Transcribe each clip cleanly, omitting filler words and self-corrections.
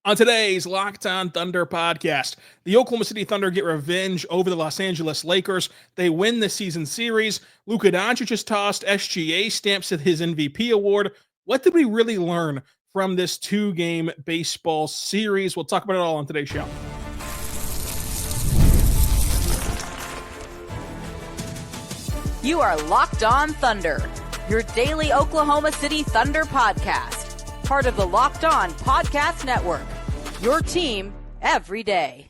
On today's Locked On Thunder podcast, the Oklahoma City Thunder get revenge over the Los Angeles Lakers. They win the season series. Luka Doncic is tossed. SGA stamps his MVP award. What did we really learn from this two-game baseball series? We'll talk about it all on today's show. You are Locked On Thunder, your daily Oklahoma City Thunder podcast. Part of the Locked On Podcast Network, your team every day.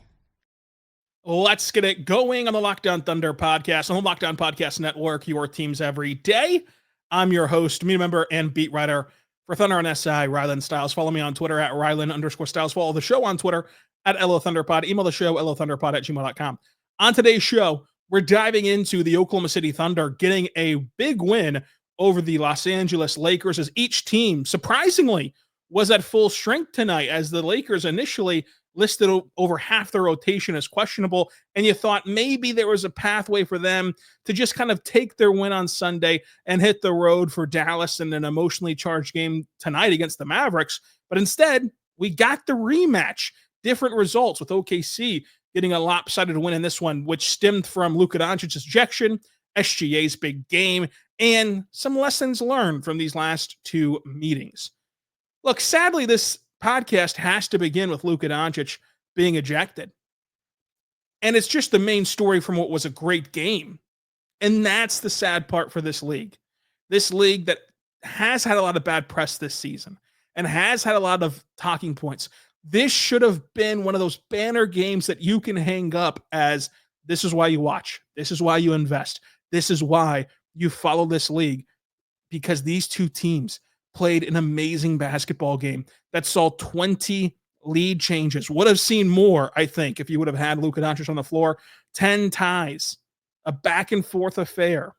Let's get it going on the Locked On Thunder podcast, on the Locked On Podcast Network, your teams every day. I'm your host, media member, and beat writer for Thunder on SI, Rylan Stiles. Follow me on Twitter at Rylan_Stiles. Follow the show on Twitter at LOThunderPod. Email the show, LOThunderPod@gmail.com. On today's show, we're diving into the Oklahoma City Thunder getting a big win over the Los Angeles Lakers, as each team, surprisingly, was at full strength tonight, as the Lakers initially listed over half their rotation as questionable, and you thought maybe there was a pathway for them to just kind of take their win on Sunday and hit the road for Dallas in an emotionally charged game tonight against the Mavericks. But instead, we got the rematch. Different results, with OKC getting a lopsided win in this one, which stemmed from Luka Doncic's ejection, SGA's big game, and some lessons learned from these last two meetings. Look, sadly, this podcast has to begin with Luka Doncic being ejected. And it's just the main story from what was a great game. And that's the sad part for this league. This league that has had a lot of bad press this season and has had a lot of talking points. This should have been one of those banner games that you can hang up as, this is why you watch. This is why you invest. This is why you follow this league, because these two teams played an amazing basketball game that saw 20 lead changes. Would have seen more, I think, if you would have had Luka Doncic on the floor. 10 ties, a back and forth affair,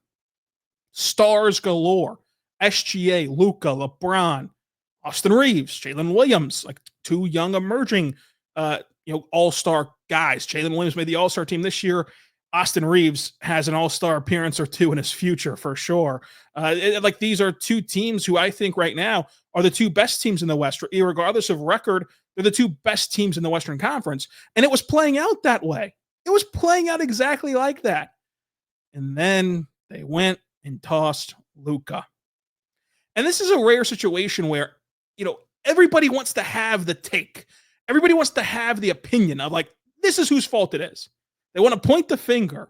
stars galore, SGA, Luka, LeBron, Austin Reeves, Jalen Williams, like two young emerging all-star guys. Jalen Williams made the all-star team this year. Austin Reeves has an all-star appearance or two in his future for sure. These are two teams who I think right now are the two best teams in the West. Regardless of record, they're the two best teams in the Western Conference. And it was playing out that way. It was playing out exactly like that. And then they went and tossed Luka. And this is a rare situation where, everybody wants to have the take. Everybody wants to have the opinion of, like, this is whose fault it is. They want to point the finger.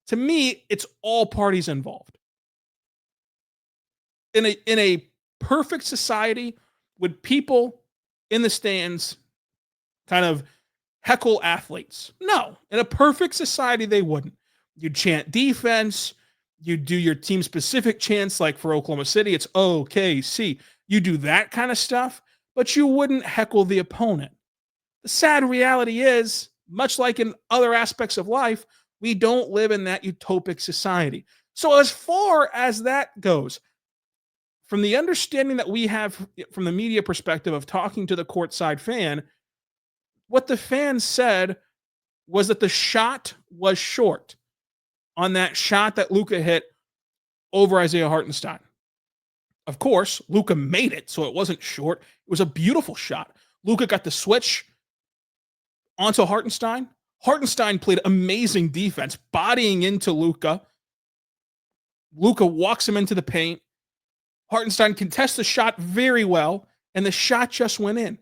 To me, it's all parties involved. In a perfect society, would people in the stands kind of heckle athletes? No. In a perfect society, they wouldn't. You'd chant defense. You'd do your team-specific chants, like for Oklahoma City, it's OKC. You do that kind of stuff, but you wouldn't heckle the opponent. The sad reality is, much like in other aspects of life, we don't live in that utopic society. So as far as that goes, from the understanding that we have from the media perspective of talking to the courtside fan, what the fan said was that the shot was short on that shot that Luka hit over Isaiah Hartenstein. Of course, Luka made it, so it wasn't short. It was a beautiful shot. Luka got the switch onto Hartenstein. Hartenstein played amazing defense, bodying into Luka. Luka walks him into the paint. Hartenstein contests the shot very well, and the shot just went in.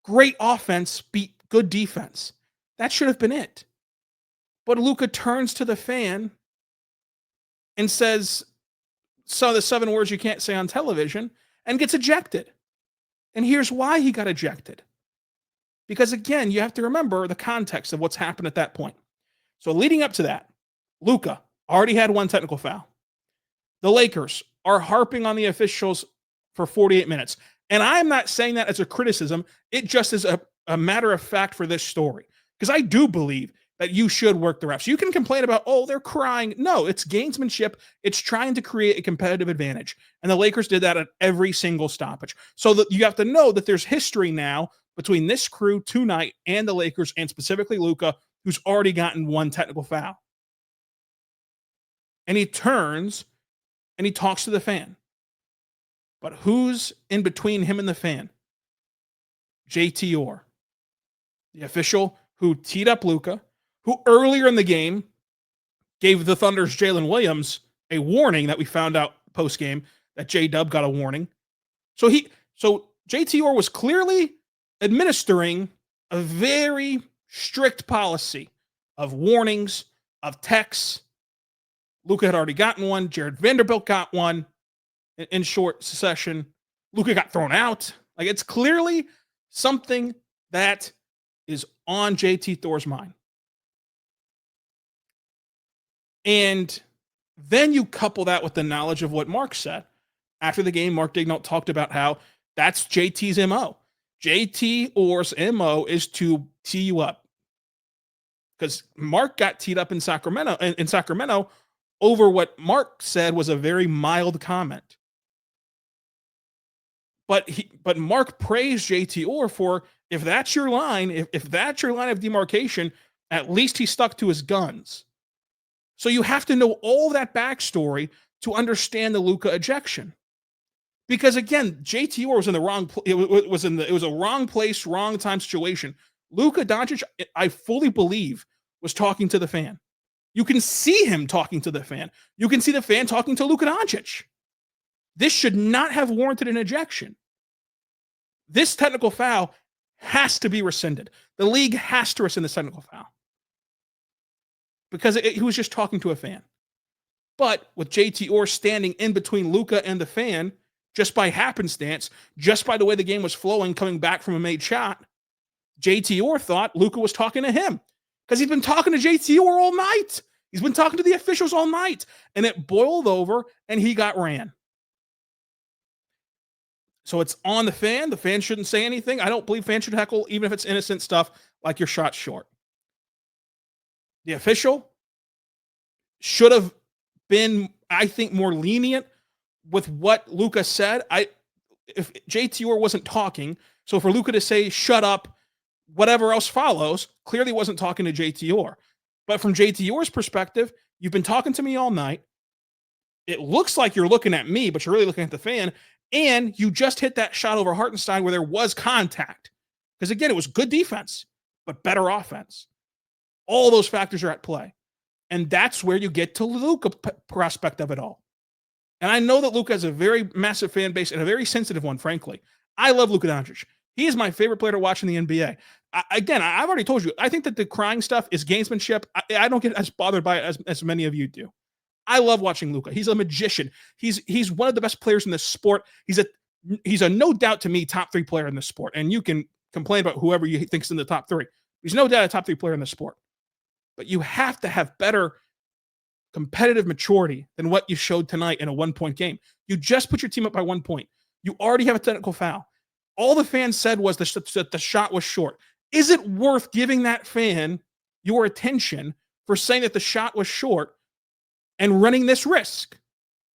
Great offense beat good defense. That should have been it. But Luka turns to the fan and says some of the 7 words you can't say on television and gets ejected. And here's why he got ejected. Because, again, you have to remember the context of what's happened at that point. So leading up to that, Luka already had 1 technical foul. The Lakers are harping on the officials for 48 minutes. And I'm not saying that as a criticism. It just is a matter of fact for this story. Because I do believe that you should work the refs. You can complain about, oh, they're crying. No, it's gamesmanship. It's trying to create a competitive advantage. And the Lakers did that at every single stoppage. So that you have to know that there's history now between this crew tonight and the Lakers, and specifically Luka, who's already gotten 1 technical foul. And he turns and he talks to the fan. But who's in between him and the fan? JT Orr, the official who teed up Luka, who earlier in the game gave the Thunder's Jalen Williams a warning that we found out post game that J-Dub got a warning. So JT Orr was clearly administering a very strict policy of warnings, of texts. Luka had already gotten one. Jared Vanderbilt got one in short succession. Luka got thrown out. Like, it's clearly something that is on JT Thor's mind. And then you couple that with the knowledge of what Mark said. After the game, Mark Daigneault talked about how that's JT's MO. JT Orr's MO is to tee you up. Because Mark got teed up in Sacramento over what Mark said was a very mild comment. But Mark praised JT Orr for, if that's your line, if that's your line of demarcation, at least he stuck to his guns. So you have to know all that backstory to understand the Luka ejection. Because again, JT Orr was in the wrong. It was a wrong place, wrong time situation. Luka Doncic, I fully believe, was talking to the fan. You can see him talking to the fan. You can see the fan talking to Luka Doncic. This should not have warranted an ejection. This technical foul has to be rescinded. The league has to rescind this technical foul. Because he was just talking to a fan. But with JT Orr standing in between Luka and the fan, just by happenstance, just by the way the game was flowing, coming back from a made shot, JT Orr thought Luka was talking to him. Because he's been talking to JT Orr all night. He's been talking to the officials all night. And it boiled over, and he got ran. So it's on the fan. The fan shouldn't say anything. I don't believe fans should heckle, even if it's innocent stuff like your shot short. The official should have been, I think, more lenient with what Luka said. If JT Orr wasn't talking, so for Luka to say, shut up, whatever else follows, clearly wasn't talking to JT Orr. But from JT Orr's perspective, you've been talking to me all night. It looks like you're looking at me, but you're really looking at the fan. And you just hit that shot over Hartenstein where there was contact. Because again, it was good defense, but better offense. All those factors are at play. And that's where you get to Luka prospect of it all. And I know that Luka has a very massive fan base and a very sensitive one, frankly. I love Luka Doncic. He is my favorite player to watch in the NBA. I've already told you, I think that the crying stuff is gamesmanship. I don't get as bothered by it as many of you do. I love watching Luka. He's a magician. He's one of the best players in this sport. He's a no doubt to me top 3 player in this sport. And you can complain about whoever you think's in the top 3. He's no doubt a top 3 player in the sport. But you have to have better competitive maturity than what you showed tonight in a 1-point game. You just put your team up by 1 point. You already have a technical foul. All the fans said was that the shot was short. Is it worth giving that fan your attention for saying that the shot was short and running this risk?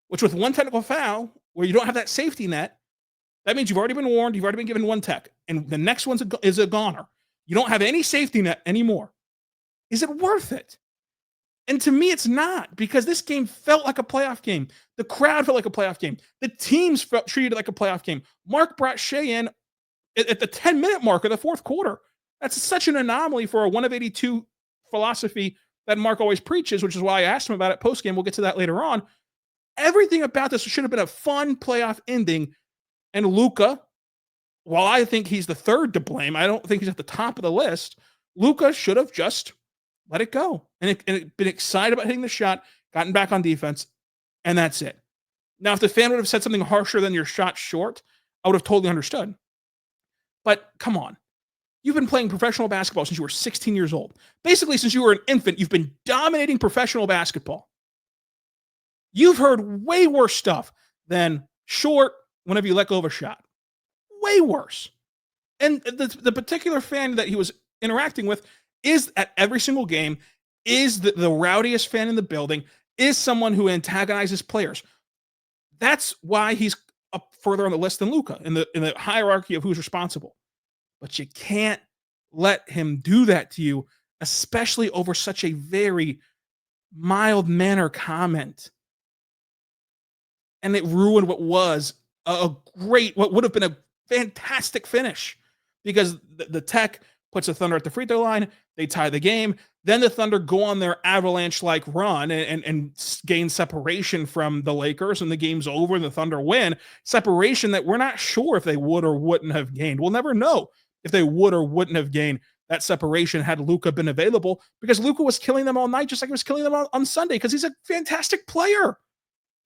Which with one technical foul, where you don't have that safety net, that means you've already been warned, you've already been given one tech, and the next one is a goner. You don't have any safety net anymore. Is it worth it? And to me, it's not, because this game felt like a playoff game. The crowd felt like a playoff game. The teams felt treated like a playoff game. Mark brought Shai in at the 10-minute mark of the fourth quarter. That's such an anomaly for a 1 of 82 philosophy that Mark always preaches, which is why I asked him about it post-game. We'll get to that later on. Everything about this should have been a fun playoff ending. And Luka, while I think he's the third to blame, I don't think he's at the top of the list. Luka should have just let it go and been excited about hitting the shot, gotten back on defense, and that's it. Now, if the fan would have said something harsher than your shot short, I would have totally understood. But come on. You've been playing professional basketball since you were 16 years old. Basically, since you were an infant, you've been dominating professional basketball. You've heard way worse stuff than short whenever you let go of a shot. Way worse. And the particular fan that he was interacting with is at every single game, is the rowdiest fan in the building, is someone who antagonizes players. That's why he's up further on the list than Luka in the hierarchy of who's responsible. But you can't let him do that to you, especially over such a very mild manner comment. And it ruined what was what would have been a fantastic finish. because the tech puts the Thunder at the free throw line. They tie the game. Then the Thunder go on their avalanche-like run and gain separation from the Lakers, and the game's over and the Thunder win. Separation that we're not sure if they would or wouldn't have gained. We'll never know if they would or wouldn't have gained that separation had Luka been available, because Luka was killing them all night, just like he was killing them on Sunday, because he's a fantastic player.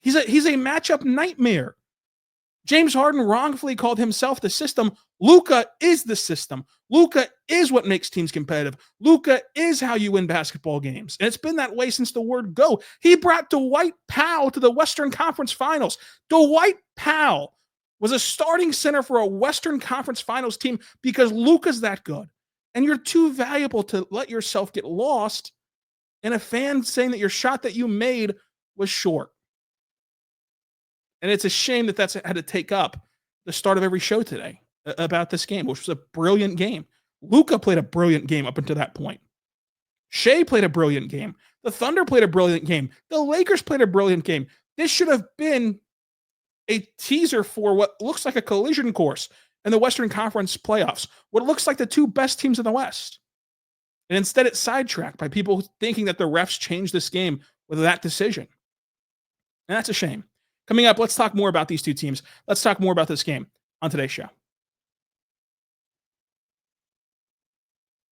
He's a matchup nightmare. James Harden wrongfully called himself the system. Luka is the system. Luka is what makes teams competitive. Luka is how you win basketball games. And it's been that way since the word go. He brought Dwight Powell to the Western Conference Finals. Dwight Powell was a starting center for a Western Conference Finals team because Luka's that good. And you're too valuable to let yourself get lost in a fan saying that your shot that you made was short. And it's a shame that that's had to take up the start of every show today about this game, which was a brilliant game. Luka played a brilliant game up until that point. Shai played a brilliant game. The Thunder played a brilliant game. The Lakers played a brilliant game. This should have been a teaser for what looks like a collision course in the Western Conference playoffs, what looks like the two best teams in the West. And instead it's sidetracked by people thinking that the refs changed this game with that decision. And that's a shame. Coming up, let's talk more about these two teams. Let's talk more about this game on today's show.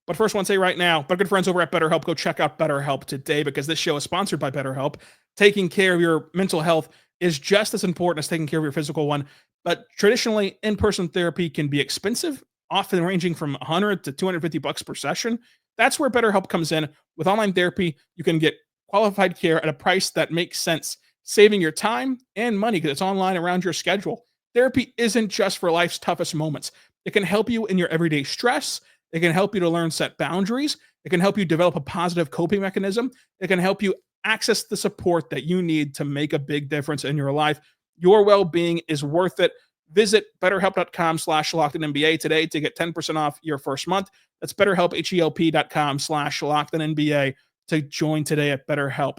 But first, I want to say right now, my good friends over at BetterHelp, go check out BetterHelp today, because this show is sponsored by BetterHelp. Taking care of your mental health is just as important as taking care of your physical one. But traditionally, in-person therapy can be expensive, often ranging from $100 to $250 per session. That's where BetterHelp comes in. With online therapy, you can get qualified care at a price that makes sense, saving your time and money because it's online around your schedule. Therapy isn't just for life's toughest moments. It can help you in your everyday stress. It can help you to learn set boundaries. It can help you develop a positive coping mechanism. It can help you access the support that you need to make a big difference in your life. Your well-being is worth it. Visit betterhelp.com/LockedInNBA today to get 10% off your first month. That's BetterHelp, HELP.com/LockedInNBA to join today at BetterHelp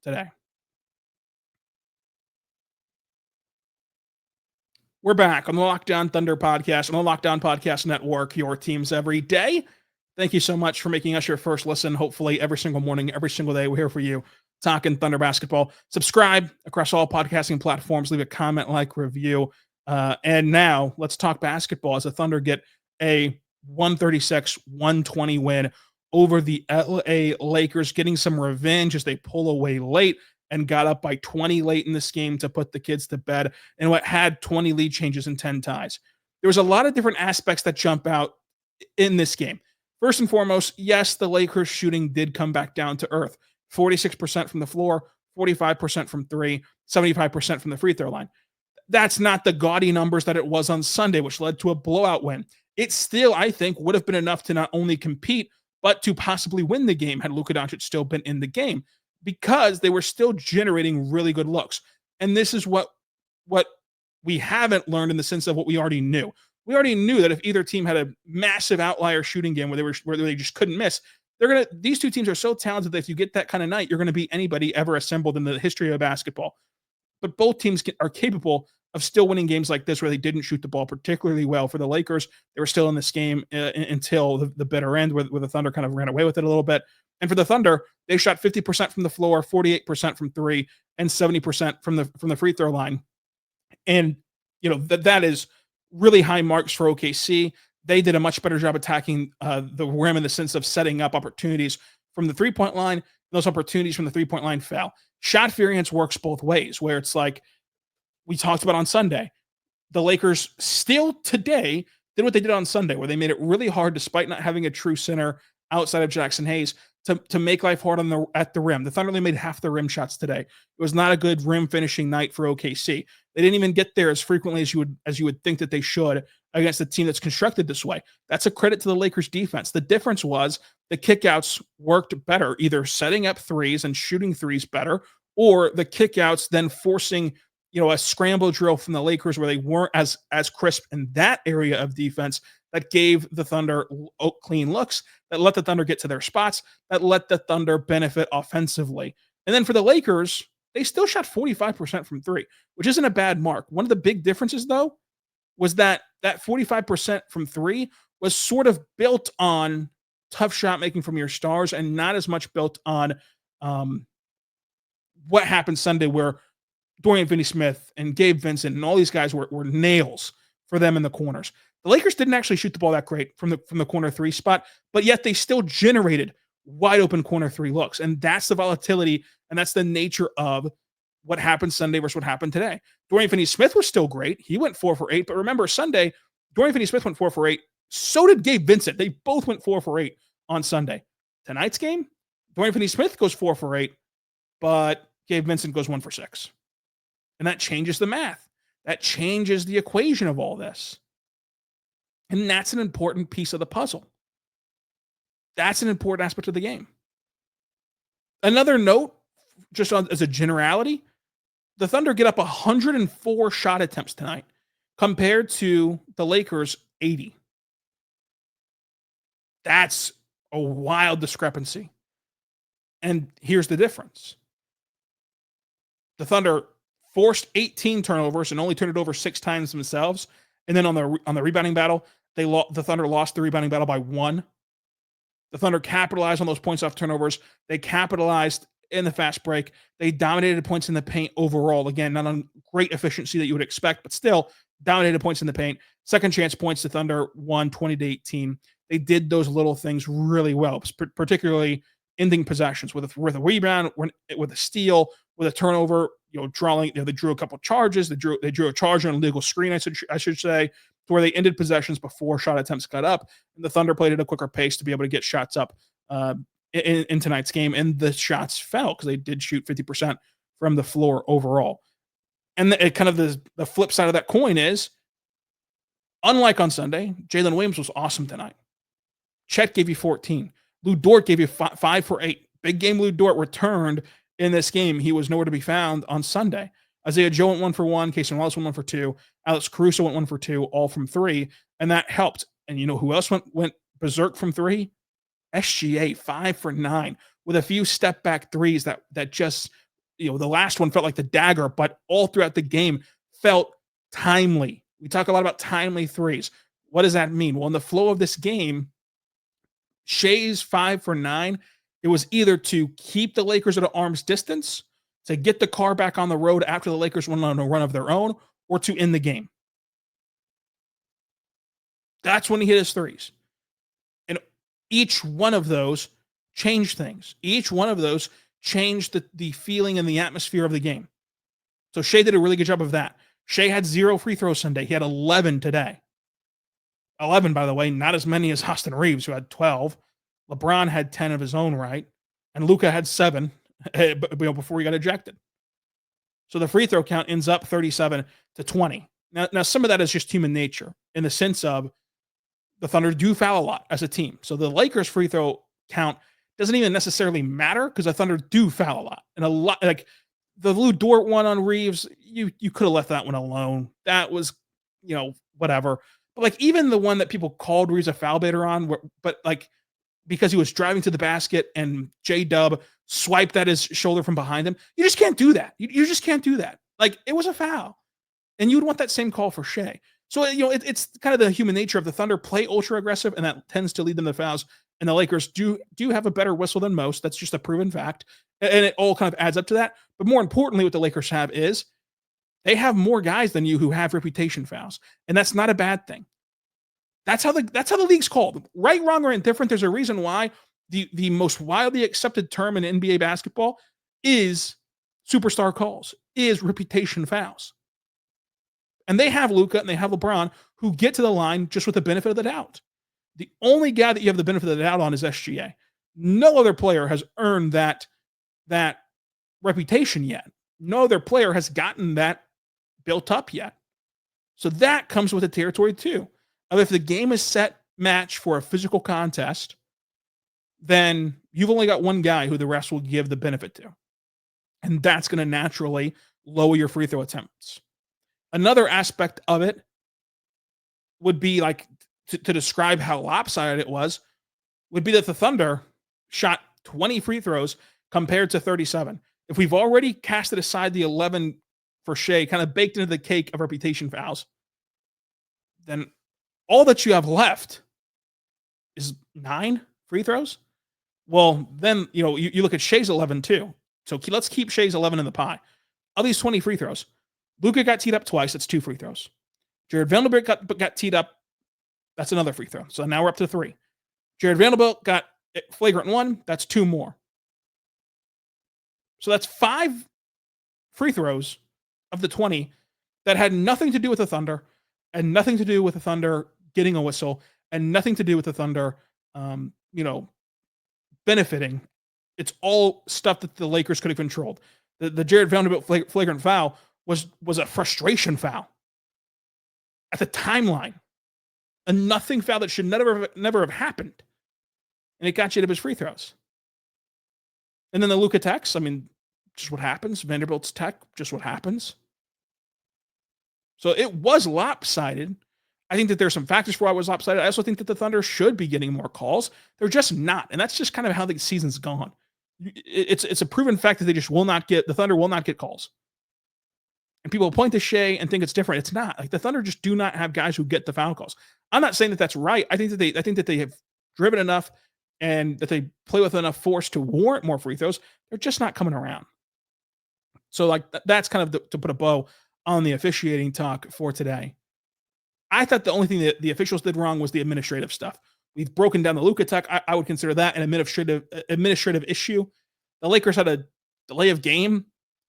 today. We're back on the Locked On Thunder podcast, on the Locked On Podcast Network, your teams every day. Thank you so much for making us your first listen. Hopefully every single morning, every single day, we're here for you talking Thunder basketball. Subscribe across all podcasting platforms. Leave a comment, like, review. And now let's talk basketball as the Thunder get a 136-120 win over the LA Lakers, getting some revenge as they pull away late and got up by 20 late in this game to put the kids to bed in what had 20 lead changes and 10 ties. There was a lot of different aspects that jump out in this game. First and foremost, yes, the Lakers shooting did come back down to earth. 46% from the floor, 45% from three, 75% from the free throw line. That's not the gaudy numbers that it was on Sunday, which led to a blowout win. It still, I think, would have been enough to not only compete, but to possibly win the game had Luka Doncic still been in the game, because they were still generating really good looks. And this is what we haven't learned in the sense of what we already knew. We already knew that if either team had a massive outlier shooting game where they just couldn't miss, these two teams are so talented that if you get that kind of night, you're going to beat anybody ever assembled in the history of basketball. But both teams are capable of still winning games like this where they didn't shoot the ball particularly well. For the Lakers, they were still in this game until the bitter end where the Thunder kind of ran away with it a little bit. And for the Thunder, they shot 50% from the floor, 48% from three, and 70% from the free throw line. And that is really high marks for OKC. They did a much better job attacking the rim in the sense of setting up opportunities from the three-point line. Those opportunities from the three-point line fell. Shot variance works both ways, where it's like we talked about on Sunday. The Lakers still today did what they did on Sunday, where they made it really hard, despite not having a true center outside of Jackson Hayes, to make life hard at the rim. The Thunder only made half the rim shots today. It was not a good rim finishing night for OKC. They didn't even get there as frequently as you would think that they should against a team that's constructed this way. That's a credit to the Lakers defense. The difference was the kickouts worked better, either setting up threes and shooting threes better, or the kickouts then forcing a scramble drill from the Lakers where they weren't as crisp in that area of defense that gave the Thunder clean looks, that let the Thunder get to their spots, that let the Thunder benefit offensively. And then for the Lakers, they still shot 45% from three, which isn't a bad mark. One of the big differences, though, was that 45% from three was sort of built on tough shot making from your stars and not as much built on what happened Sunday, where Dorian Finney-Smith and Gabe Vincent and all these guys were nails for them in the corners. The Lakers didn't actually shoot the ball that great from the corner three spot, but yet they still generated wide open corner three looks. And that's the volatility, and that's the nature of what happened Sunday versus what happened today. Dorian Finney-Smith was still great. He went 4 for 8, but remember Sunday, Dorian Finney-Smith went 4 for 8. So did Gabe Vincent. They both went 4 for 8 on Sunday. Tonight's game, Dorian Finney-Smith goes 4 for 8, but Gabe Vincent goes 1 for 6. And that changes the math. That changes the equation of all this. And that's an important piece of the puzzle. That's an important aspect of the game. Another note, just as a generality, the Thunder get up 104 shot attempts tonight compared to the Lakers' 80. That's a wild discrepancy. And here's the difference. The Thunder forced 18 turnovers and only turned it over 6 times themselves. And then on the rebounding battle, the Thunder lost the rebounding battle by 1. The Thunder capitalized on those points off turnovers. They capitalized in the fast break. They dominated points in the paint overall. Again, not on great efficiency that you would expect, but still dominated points in the paint. Second chance points, the Thunder won 20-18. They did those little things really well, particularly ending possessions with a rebound, with a steal, with a turnover. They drew a couple of charges. They drew a charge on a legal screen, I should say, to where they ended possessions before shot attempts got up. And the Thunder played at a quicker pace to be able to get shots up in tonight's game. And the shots fell because they did shoot 50% from the floor overall. And the flip side of that coin is, unlike on Sunday, Jalen Williams was awesome tonight. Chet gave you 14. Lou Dort gave you 5 for 8. Big game Lou Dort returned in this game. He was nowhere to be found on Sunday. Isaiah Joe went 1 for 1. Casey Wallace went 1 for 2. Alex Caruso went 1 for 2, all from 3. And that helped. And you know who else went berserk from 3? SGA, 5 for 9, with a few step back threes that just, the last one felt like the dagger, but all throughout the game felt timely. We talk a lot about timely threes. What does that mean? Well, in the flow of this game, Shai's 5 for 9, it was either to keep the Lakers at an arm's distance, to get the car back on the road after the Lakers went on a run of their own, or to end the game. That's when he hit his threes. And each one of those changed things. Each one of those changed the feeling and the atmosphere of the game. So Shai did a really good job of that. Shai had 0 free throws Sunday. He had 11 today. 11, by the way, not as many as Austin Reeves, who had 12. LeBron had 10 of his own right. And Luka had 7 before he got ejected. So the free throw count ends up 37-20. Now, some of that is just human nature, in the sense of the Thunder do foul a lot as a team. So the Lakers free throw count doesn't even necessarily matter, because the Thunder do foul a lot. And a lot, like the Lou Dort one on Reeves, you could have left that one alone. That was, whatever. But like even the one that people called Reeves a foul baiter on, but like because he was driving to the basket and J-Dub swiped at his shoulder from behind him, you just can't do that. You just can't do that. Like, it was a foul. And you would want that same call for Shai. So, it's kind of the human nature of the Thunder play ultra aggressive, and that tends to lead them to fouls. And the Lakers do have a better whistle than most. That's just a proven fact. And it all kind of adds up to that. But more importantly, what the Lakers have is they have more guys than you who have reputation fouls. And that's not a bad thing. That's how the league's called. Right, wrong, or indifferent, there's a reason why the most widely accepted term in NBA basketball is superstar calls, is reputation fouls. And they have Luka and they have LeBron, who get to the line just with the benefit of the doubt. The only guy that you have the benefit of the doubt on is SGA. No other player has earned that reputation yet. No other player has gotten that built up yet. So that comes with the territory too. If the game is set match for a physical contest, then you've only got one guy who the rest will give the benefit to. And that's going to naturally lower your free throw attempts. Another aspect of it would be like to describe how lopsided it was, would be that the Thunder shot 20 free throws compared to 37. If we've already casted aside the 11 for Shai, kind of baked into the cake of reputation fouls, then all that you have left is 9 free throws. Well, then, you look at Shai's 11 too. So let's keep Shai's 11 in the pie. Of these 20 free throws, Luka got teed up twice. That's 2 free throws. Jared Vanderbilt got teed up. That's another free throw. So now we're up to 3. Jared Vanderbilt got flagrant 1. That's 2 more. So that's 5 free throws of the 20 that had nothing to do with the Thunder, and nothing to do with the Thunder getting a whistle, and nothing to do with the Thunder, benefiting. It's all stuff that the Lakers could have controlled. The Jared Vanderbilt flagrant foul was a frustration foul at the timeline, a nothing foul that should never have happened, and it got you to his free throws. And then the Luka techs, just what happens. Vanderbilt's tech, just what happens. So it was lopsided. I think that there's some factors for why it was lopsided. I also think that the Thunder should be getting more calls. They're just not, and that's just kind of how the season's gone. It's a proven fact that the Thunder will not get calls. And people point to Shai and think it's different. It's not. Like, the Thunder just do not have guys who get the foul calls. I'm not saying that that's right. I think that they have driven enough and that they play with enough force to warrant more free throws. They're just not coming around. So that's kind of to put a bow on the officiating talk for today. I thought the only thing that the officials did wrong was the administrative stuff. We've broken down the Luka tech. I would consider that an administrative issue. The Lakers had a delay of game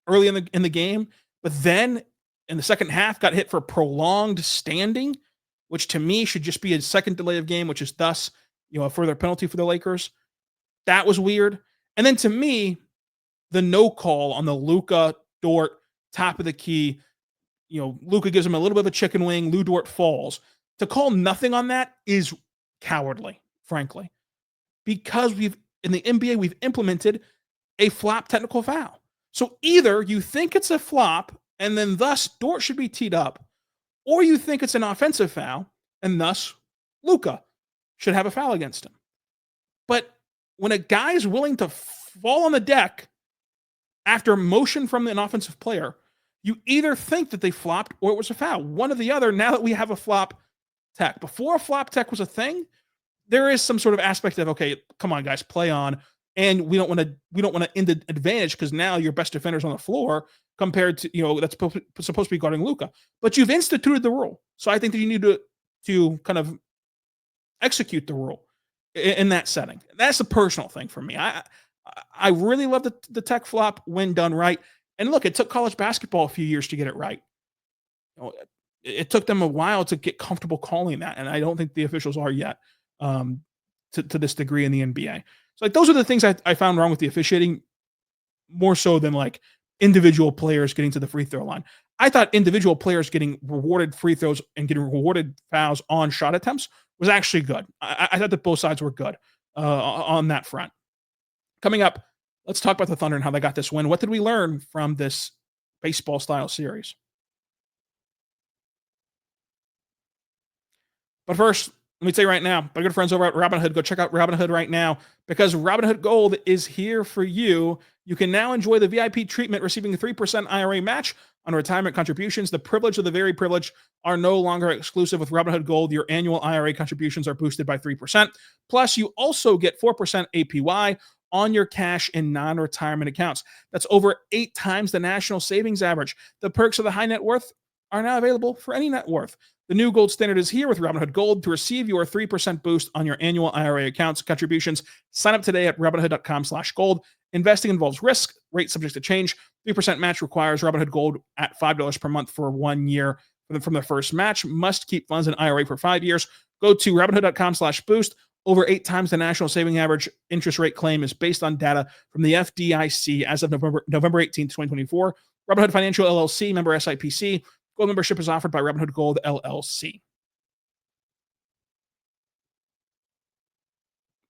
early in the game, but then in the second half got hit for prolonged standing, which to me should just be a second delay of game, which is thus a further penalty for the Lakers. That was weird. And then to me, the no call on the Luka Dort top of the key, Luka gives him a little bit of a chicken wing. Lou Dort falls. To call nothing on that is cowardly, frankly, because in the NBA we've implemented a flop technical foul. So either you think it's a flop and then thus Dort should be teed up, or you think it's an offensive foul and thus Luka should have a foul against him. But when a guy is willing to fall on the deck after motion from an offensive player, you either think that they flopped or it was a foul. One or the other, now that we have a flop tech. Before a flop tech was a thing, there is some sort of aspect of, okay, come on, guys, play on. And we don't want to end the advantage because now your best defender's on the floor compared to, that's supposed to be guarding Luka. But you've instituted the rule. So I think that you need to kind of execute the rule in that setting. That's a personal thing for me. I really love the tech flop when done right. And look, it took college basketball a few years to get it right. It took them a while to get comfortable calling that, and I don't think the officials are yet to this degree in the NBA. So those are the things I found wrong with the officiating, more so than individual players getting to the free throw line. I thought individual players getting rewarded free throws and getting rewarded fouls on shot attempts was actually good. I thought that both sides were good on that front. Coming up, let's talk about the Thunder and how they got this win. What did we learn from this baseball-style series? But first, let me tell you right now, my good friends over at Robinhood, go check out Robinhood right now because Robinhood Gold is here for you. You can now enjoy the VIP treatment, receiving a 3% IRA match on retirement contributions. The privilege of the very privileged are no longer exclusive with Robinhood Gold. Your annual IRA contributions are boosted by 3%. Plus, you also get 4% APY on your cash and non-retirement accounts. That's over 8 times the national savings average. The perks of the high net worth are now available for any net worth. The new gold standard is here with Robinhood Gold. To receive your 3% boost on your annual IRA accounts contributions, sign up today at Robinhood.com/gold. Investing involves risk, rate subject to change. 3% match requires Robinhood Gold at $5 per month for 1 year from the first match. Must keep funds in IRA for 5 years. Go to Robinhood.com/boost. Over 8 times the national saving average interest rate claim is based on data from the FDIC as of November 18, 2024. Robinhood Financial LLC, member SIPC. Gold membership is offered by Robinhood Gold LLC.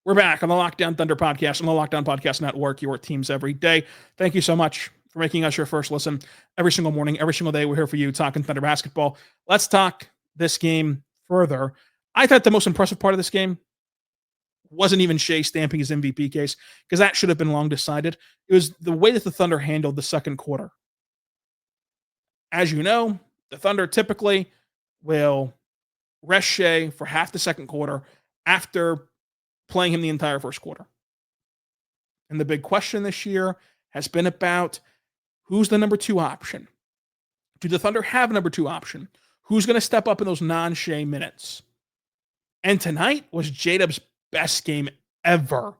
We're back on the Lockdown Thunder podcast on the Lockdown Podcast Network, your teams every day. Thank you so much for making us your first listen every single morning, every single day. We're here for you talking Thunder basketball. Let's talk this game further. I thought the most impressive part of this game wasn't even Shai stamping his MVP case, because that should have been long decided. It was the way that the Thunder handled the second quarter. As you know, the Thunder typically will rest Shai for half the second quarter after playing him the entire first quarter. And the big question this year has been about who's the number 2 option. Do the Thunder have a number 2 option? Who's going to step up in those non-Shai minutes? And tonight was J-Dub's best game ever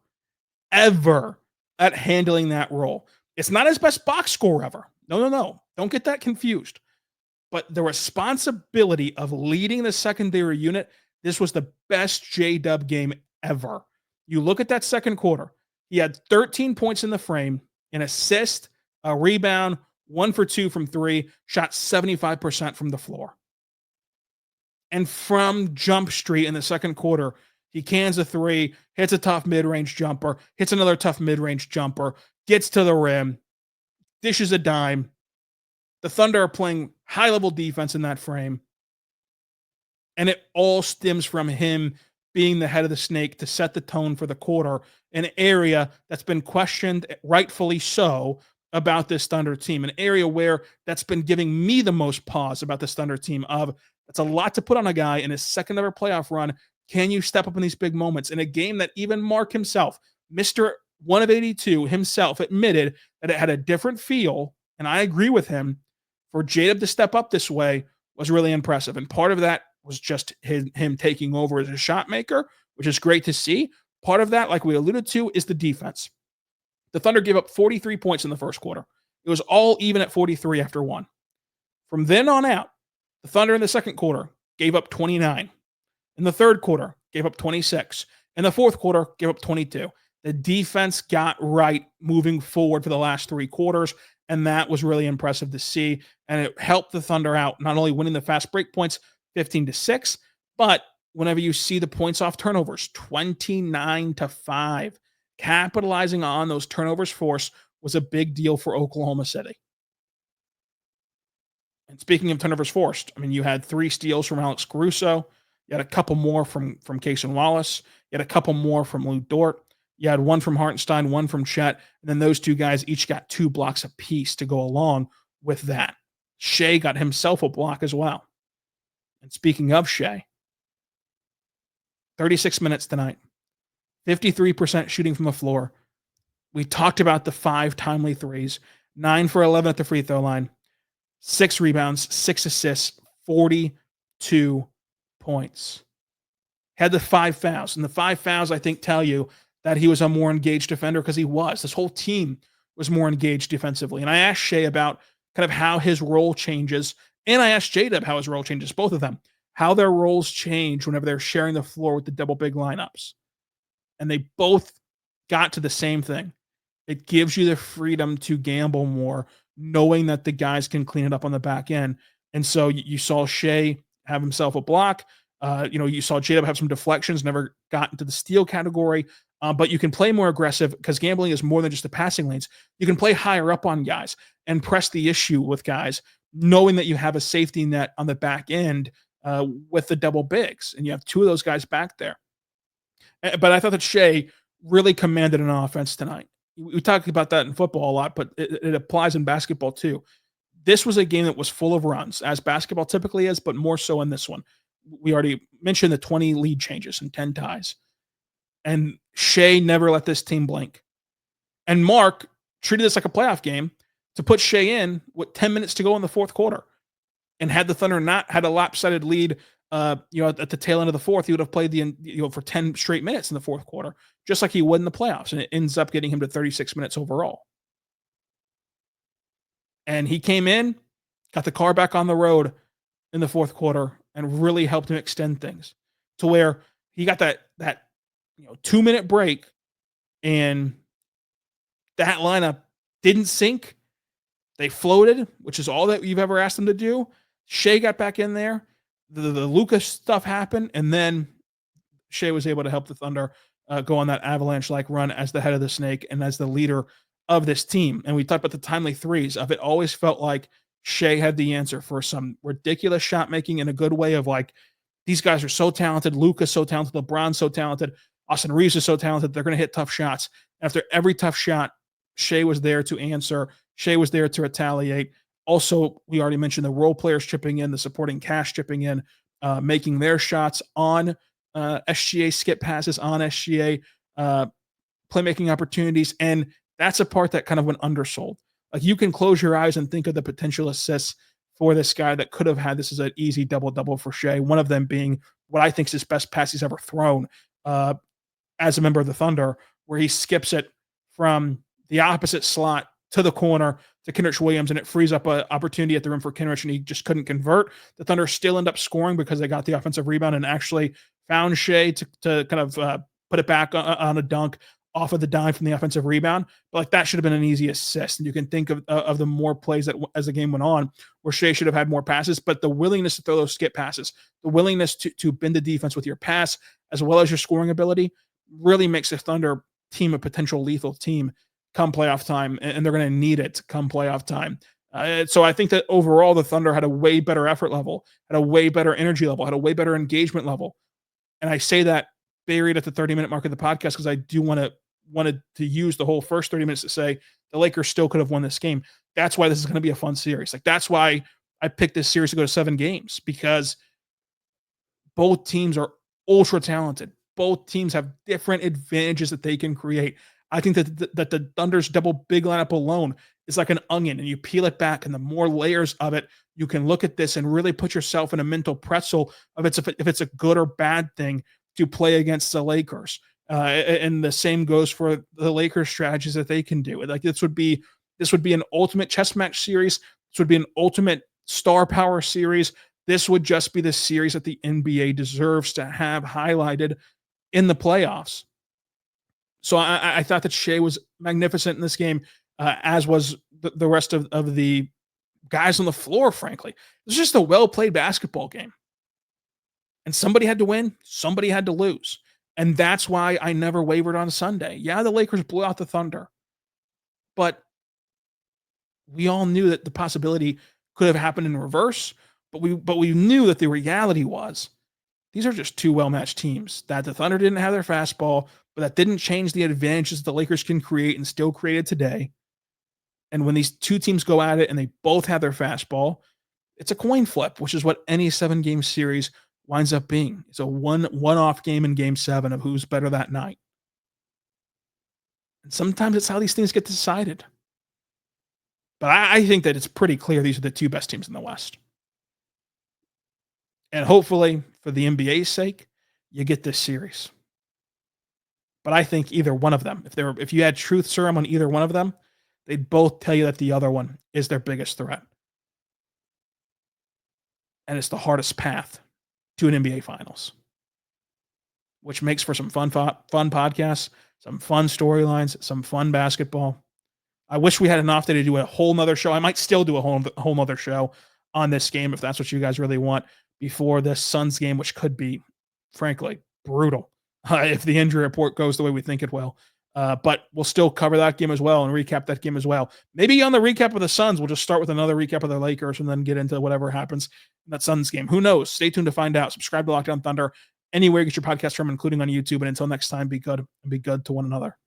at handling that role. It's not his best box score ever. No. Don't get that confused. But the responsibility of leading the secondary unit, this was the best J-Dub game ever. You look at that second quarter, he had 13 points in the frame, an assist, a rebound, 1 for 2 from 3, shot 75% from the floor. And from Jump Street in the second quarter, he cans a 3, hits a tough mid-range jumper, hits another tough mid-range jumper, gets to the rim, dishes a dime. The Thunder are playing high-level defense in that frame. And it all stems from him being the head of the snake to set the tone for the quarter, an area that's been questioned, rightfully so, about this Thunder team, an area where that's been giving me the most pause about this Thunder team of that's a lot to put on a guy in his second ever playoff run. Can you step up in these big moments in a game that even Mark himself, Mr. 1 of 82 himself, admitted that it had a different feel, and I agree with him, for J-Dub to step up this way was really impressive. And part of that was just him taking over as a shot maker, which is great to see. Part of that, like we alluded to, is the defense. The Thunder gave up 43 points in the first quarter. It was all even at 43 after 1. From then on out, the Thunder in the second quarter gave up 29. In the third quarter, gave up 26. In the fourth quarter, gave up 22. The defense got right moving forward for the last 3 quarters, and that was really impressive to see. And it helped the Thunder out, not only winning the fast break points 15-6, but whenever you see the points off turnovers, 29-5. Capitalizing on those turnovers forced was a big deal for Oklahoma City. And speaking of turnovers forced, I mean, you had 3 steals from Alex Caruso. You had a couple more from Cason Wallace. You had a couple more from Lou Dort. You had 1 from Hartenstein, 1 from Chet. And then those 2 guys each got 2 blocks apiece to go along with that. Shai got himself a block as well. And speaking of Shai, 36 minutes tonight. 53% shooting from the floor. We talked about the 5 timely threes, 9 for 11 at the free throw line, 6 rebounds, 6 assists, 42 points. Had the 5 fouls, and the 5 fouls, I think, tell you that he was a more engaged defender because he was. This whole team was more engaged defensively. And I asked Shai about kind of how his role changes, and I asked J-Dub how his role changes, both of them, how their roles change whenever they're sharing the floor with the double big lineups. And they both got to the same thing. It gives you the freedom to gamble more, knowing that the guys can clean it up on the back end. And so you saw Shai have himself a block. You saw J-Dub have some deflections, never got into the steal category. But you can play more aggressive because gambling is more than just the passing lanes. You can play higher up on guys and press the issue with guys, knowing that you have a safety net on the back end with the double bigs. And you have 2 of those guys back there. But I thought that Shai really commanded an offense tonight. We talk about that in football a lot, but it applies in basketball too. This was a game that was full of runs, as basketball typically is, but more so in this one. We already mentioned the 20 lead changes and 10 ties. And Shai never let this team blink. And Mark treated this like a playoff game to put Shai in with 10 minutes to go in the fourth quarter. And had the Thunder not had a lopsided lead at the tail end of the fourth, he would have played for 10 straight minutes in the fourth quarter, just like he would in the playoffs. And it ends up getting him to 36 minutes overall. And he came in, got the car back on the road in the fourth quarter, and really helped him extend things to where he got that 2-minute break, and that lineup didn't sink. They floated, which is all that you've ever asked them to do. Shai got back in there. The Luka stuff happened, and then Shai was able to help the Thunder go on that avalanche-like run as the head of the snake and as the leader of this team. And we talked about the timely threes. It always felt like Shai had the answer for some ridiculous shot making in a good way of like, these guys are so talented. Luka's so talented. LeBron's so talented. Austin Reeves is so talented. They're going to hit tough shots. After every tough shot, Shai was there to answer. Shai was there to retaliate. Also, we already mentioned the role players chipping in, the supporting cast chipping in, making their shots on SGA skip passes on SGA, playmaking opportunities, and that's a part that kind of went undersold. Like, you can close your eyes and think of the potential assists for this guy that could have had this as an easy double-double for Shai, one of them being what I think is his best pass he's ever thrown as a member of the Thunder, where he skips it from the opposite slot to the corner to Kenrich Williams, and it frees up an opportunity at the rim for Kenrich, and he just couldn't convert. The Thunder still end up scoring because they got the offensive rebound and actually found Shai to kind of put it back on a dunk off of the dime from the offensive rebound. But like, that should have been an easy assist. And you can think of the more plays that as the game went on where Shai should have had more passes, but the willingness to throw those skip passes, the willingness to bend the defense with your pass, as well as your scoring ability, really makes the Thunder team a potential lethal team come playoff time, and they're going to need it come playoff time. So I think that overall the Thunder had a way better effort level, had a way better energy level, had a way better engagement level. And I say that buried at the 30-minute mark of the podcast because I do wanted to use the whole first 30 minutes to say the Lakers still could have won this game. That's why this is going to be a fun series. Like, that's why I picked this series to go to 7 games, because both teams are ultra talented. Both teams have different advantages that they can create. I think that the Thunder's double big lineup alone is like an onion, and you peel it back, and the more layers of it, you can look at this and really put yourself in a mental pretzel of if it's a good or bad thing to play against the Lakers. And the same goes for the Lakers strategies that they can do. Like, this would be an ultimate chess match series. This would be an ultimate star power series. This would just be the series that the NBA deserves to have highlighted in the playoffs. So I thought that Shai was magnificent in this game, as was the rest of the guys on the floor, frankly. It was just a well-played basketball game. And somebody had to win, somebody had to lose. And that's why I never wavered on Sunday. Yeah, the Lakers blew out the Thunder, but we all knew that the possibility could have happened in reverse, but we knew that the reality was these are just two well-matched teams, that the Thunder didn't have their fastball, but that didn't change the advantages the Lakers can create and still created today. And when these two teams go at it and they both have their fastball, it's a coin flip, which is what any 7-game series winds up being. It's a one-off game in Game 7 of who's better that night. And sometimes it's how these things get decided. But I think that it's pretty clear these are the two best teams in the West. And hopefully, for the NBA's sake, you get this series. But I think either one of them, if you had truth serum on either one of them, they'd both tell you that the other one is their biggest threat. And it's the hardest path to an NBA Finals, which makes for some fun podcasts, some fun storylines, some fun basketball. I wish we had an off day to do a whole nother show. I might still do a whole nother show on this game if that's what you guys really want before this Suns game, which could be, frankly, brutal if the injury report goes the way we think it will. But we'll still cover that game as well and recap that game as well. Maybe on the recap of the Suns, we'll just start with another recap of the Lakers and then get into whatever happens in that Suns game. Who knows? Stay tuned to find out. Subscribe to Locked On Thunder anywhere you get your podcast from, including on YouTube. And until next time, be good and be good to one another.